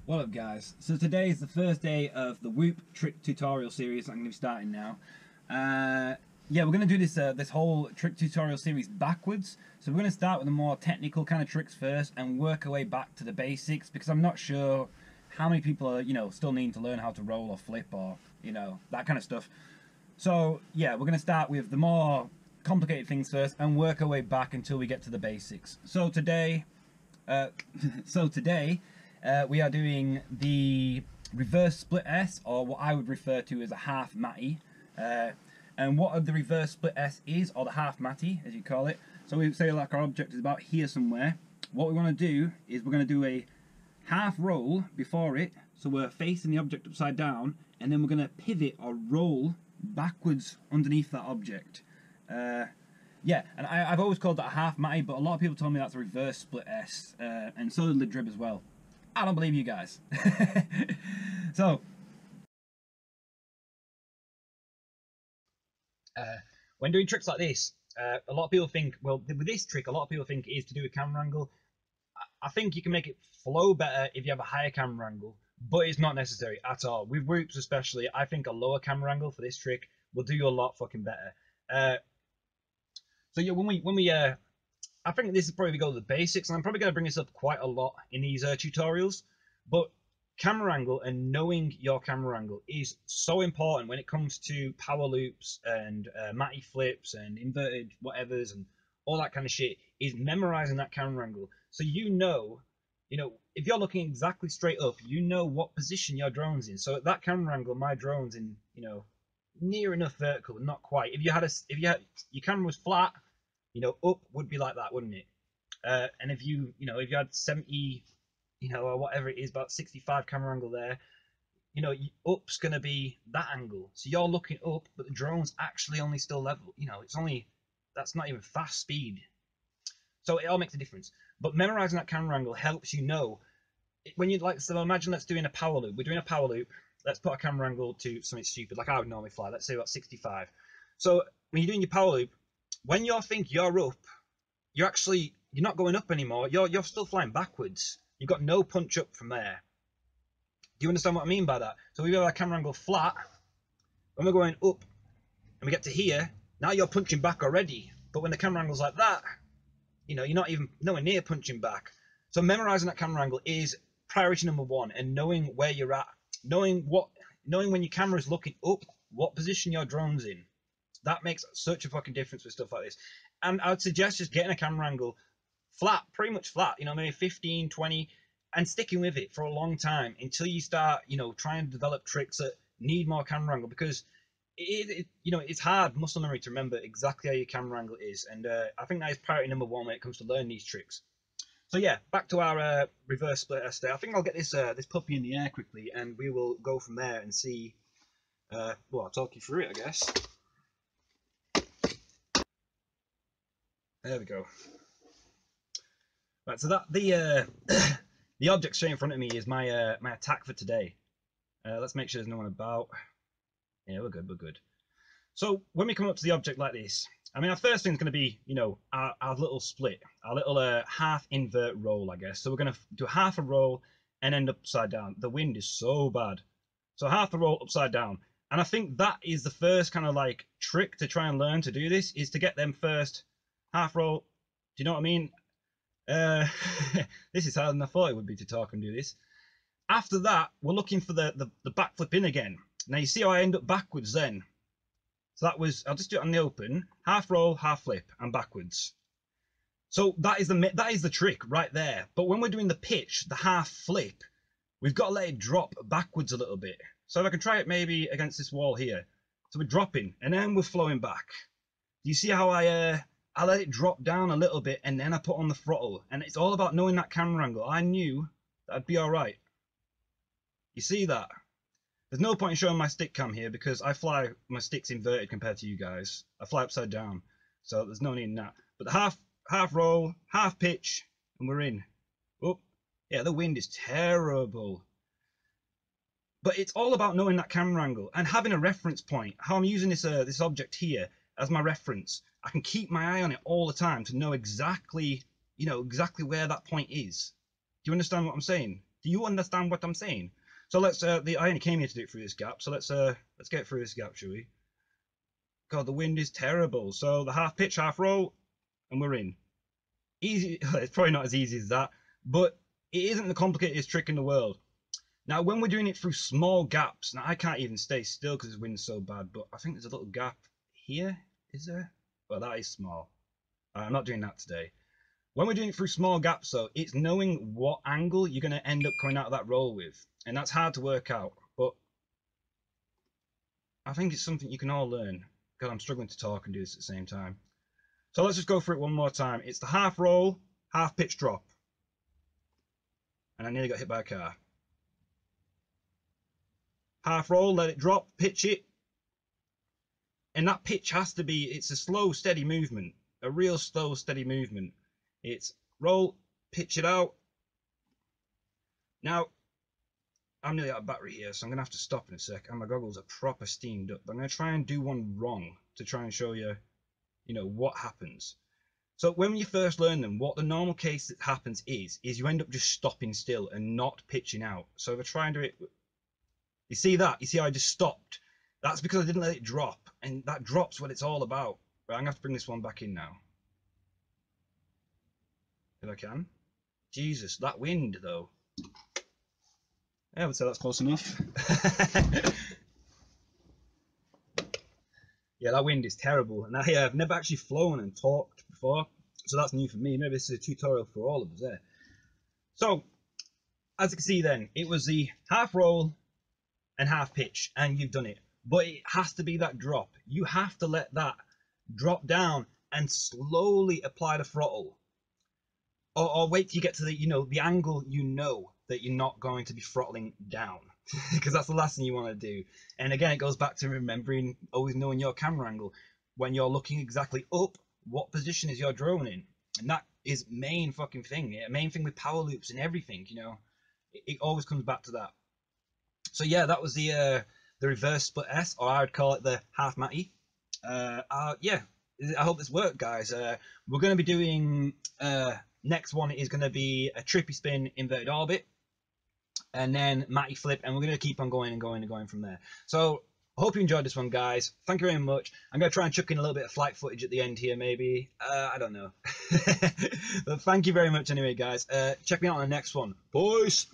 What up guys? So today is the first day of the Whoop trick tutorial series I'm going to be starting now. Yeah, we're going to do this whole trick tutorial series backwards. So we're going to start with the more technical kind of tricks first and work our way back to the basics, because I'm not sure how many people are, still needing to learn how to roll or flip or, that kind of stuff. So yeah, we're going to start with the more complicated things first and work our way back until we get to the basics. So today, we are doing the reverse split S, or what I would refer to as a half matty. And what the reverse split S is, or the half matty as you call it. So we say like our object is about here somewhere. What we want to do is we're going to do a half roll before it, so we're facing the object upside down, and then we're going to pivot or roll backwards underneath that object. Yeah, and I've always called that a half matty, but a lot of people told me that's a reverse split S, and so did the drib as well. I don't believe you guys. So, when doing tricks like this, a lot of people think, well, with this trick, a lot of people think it is to do with camera angle. I think you can make it flow better if you have a higher camera angle, but it's not necessary at all. With Loopz especially, I think a lower camera angle for this trick will do you a lot fucking better. So yeah, I think this is probably go to the basics, and I'm probably going to bring this up quite a lot in these tutorials, but camera angle and knowing your camera angle is so important when it comes to power loops and matty flips and inverted whatevers and all that kind of shit, is memorizing that camera angle. So if you're looking exactly straight up, what position your drone's in. So at that camera angle, my drone's in, near enough vertical, but not quite. If your camera was flat, up would be like that, wouldn't it? And if you had 70, or whatever it is, about 65 camera angle there, up's gonna be that angle. So you're looking up, but the drone's actually only still level. That's not even fast speed. So it all makes a difference. But memorizing that camera angle helps when so imagine let's doing a power loop. We're doing a power loop. Let's put a camera angle to something stupid, like I would normally fly. Let's say about 65. So when you're doing your power loop, when you think you're up, you're not going up anymore. You're still flying backwards. You've got no punch up from there. Do you understand what I mean by that? So we have our camera angle flat. When we're going up and we get to here, now you're punching back already. But when the camera angle's like that, you're not even nowhere near punching back. So memorizing that camera angle is priority number one, and knowing where you're at, knowing when your camera is looking up, what position your drone's in. That makes such a fucking difference with stuff like this. And I would suggest just getting a camera angle flat, pretty much flat, maybe 15, 20, and sticking with it for a long time until you start, trying to develop tricks that need more camera angle, because it's hard muscle memory to remember exactly how your camera angle is. And I think that is priority number one when it comes to learning these tricks. So yeah, back to our reverse split S there. I think I'll get this puppy in the air quickly, and we will go from there and see. Well, I'll talk you through it, I guess. There we go. Right, so that the object straight in front of me is my my attack for today. Let's make sure there's no one about. Yeah, we're good, we're good. So when we come up to the object like this, I mean, our first thing is going to be, our little split, our little half invert roll, I guess. So we're going to do half a roll and end upside down. The wind is so bad. So half the roll upside down. And I think that is the first kind of like trick to try and learn to do this, is to get them first half roll. Do you know what I mean? This is harder than I thought it would be to talk and do this. After that, we're looking for the backflip in again. Now you see how I end up backwards then. So that was, I'll just do it on the open, half roll, half flip, and backwards. So that is the trick right there. But when we're doing the pitch, the half flip, we've got to let it drop backwards a little bit. So if I can try it maybe against this wall here. So we're dropping, and then we're flowing back. Do you see how I let it drop down a little bit, and then I put on the throttle? And it's all about knowing that camera angle. I knew that I'd be all right. You see that? There's no point in showing my stick cam here, because I fly, my stick's inverted compared to you guys. I fly upside down, so there's no need in that. But the half roll, half pitch, and we're in. Oh, yeah, the wind is terrible. But it's all about knowing that camera angle and having a reference point. How I'm using this object here as my reference. I can keep my eye on it all the time to know exactly, exactly where that point is. Do you understand what I'm saying? Do you understand what I'm saying? So let's I only came here to do it through this gap, so let's get through this gap, shall we? God, the wind is terrible. So the half pitch, half roll, and we're in. Easy. It's probably not as easy as that, but it isn't the complicatedest trick in the world. Now, when we're doing it through small gaps, now I can't even stay still because the wind's so bad, but I think there's a little gap here. Is there? Well, that is small. I'm not doing that today. When we're doing it through small gaps, though, it's knowing what angle you're going to end up coming out of that roll with. And that's hard to work out, but I think it's something you can all learn. God, I'm struggling to talk and do this at the same time. So let's just go through it one more time. It's the half roll, half pitch drop. And I nearly got hit by a car. Half roll, let it drop, pitch it. And that pitch has to be, it's a slow, steady movement. A real slow, steady movement. It's roll, pitch it out. Now, I'm nearly out of battery here, so I'm going to have to stop in a sec. And my goggles are proper steamed up. But I'm going to try and do one wrong to try and show you, you know, what happens. So when you first learn them, what the normal case that happens is you end up just stopping still and not pitching out. So if I try and do it, you see that? You see how I just stopped? That's because I didn't let it drop. And that drop's what it's all about. Right, I'm going to have to bring this one back in now. If I can. Jesus, that wind, though. Yeah, I would say that's close enough. Yeah, that wind is terrible. And I've never actually flown and talked before. So that's new for me. Maybe this is a tutorial for all of us there. So, as you can see then, it was the half roll and half pitch. And you've done it. But it has to be that drop. You have to let that drop down and slowly apply the throttle. Or wait till you get to the, you know, the angle you know that you're not going to be throttling down. Because that's the last thing you want to do. And again, it goes back to remembering, always knowing your camera angle. When you're looking exactly up, what position is your drone in? And that is main fucking thing. Yeah, main thing with power loops and everything, you know. It always comes back to that. So yeah, that was the reverse split S, or I would call it the half matty. Yeah, I hope this worked, guys. We're going to be doing... next one is going to be a trippy spin inverted orbit, and then matty flip, and we're going to keep on going and going and going from there. So I hope you enjoyed this one, guys. Thank you very much. I'm going to try and chuck in a little bit of flight footage at the end here, maybe. I don't know. But thank you very much anyway, guys. Check me out on the next one. Boys!